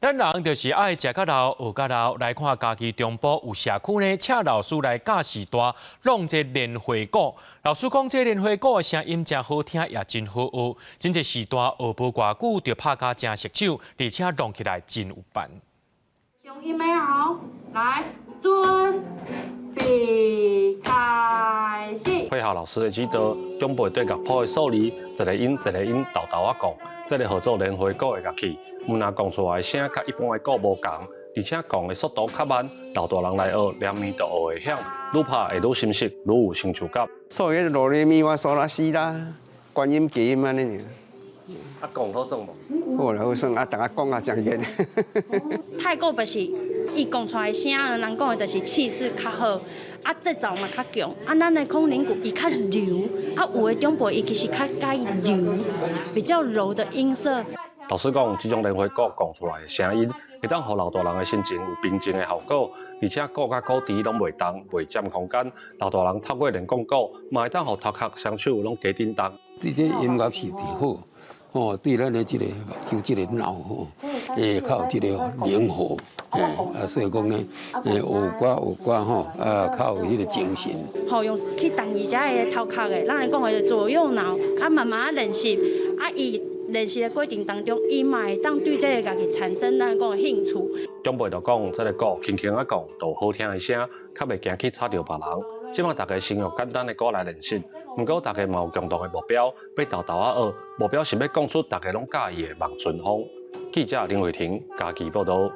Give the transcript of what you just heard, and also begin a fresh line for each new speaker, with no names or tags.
咱人就是爱食较老、学较老。来看家己中部有社区呢，请老师来教时代，弄这莲花鼓。老师讲，这莲花鼓的声音真好听，也真好学。真这时代学无偌久，就拍甲真熟手，而且弄起来真有伴。
用音没好，来，准备开始。
配合老师的指导，中部对乐谱的数字，一个音一个音豆豆啊讲，这个合作莲花鼓的乐器，毋但讲出来的声甲一般的鼓无同，而且讲的速度较慢，老大人来学，连面都学会响，愈拍会愈深刻，愈有成就感。
所以哆来咪发嗦拉西啦，观音基音安尼。
啊，讲好算无？
好啦，好算啊，大家讲啊，讲严。
太鼓就是伊讲出来的声，人讲的就是气势较好，啊节奏嘛较强，啊咱的空灵鼓伊较柔，啊有的中部伊其实较介柔，比较柔的音色。
老师讲，这种莲花鼓讲出来的声音，会当互老大人的心情有平静的效果，而且鼓甲鼓池拢袂动，袂占空间。老大人透过练讲鼓，嘛会当互头壳、双手拢加震动。
对这音乐是最好，哦，对咱的这个目睭、这个脑吼，较有这个灵活，所以讲呢，学歌吼，较有迄个精神。
好用去动伊遮个头壳的，咱来讲的左右脑，啊慢慢练习，啊伊练习的过程当中，伊嘛会当对这个家己产生咱讲的兴趣。
长辈就讲，这个鼓轻轻啊讲，就有好听的声，较袂惊去吵着别人。即马大家先用简单的鼓来练习，不过大家嘛有共同的目标，要豆豆啊学，目标是要讲出大家拢介意的望春风。记者林慧婷，家己报道。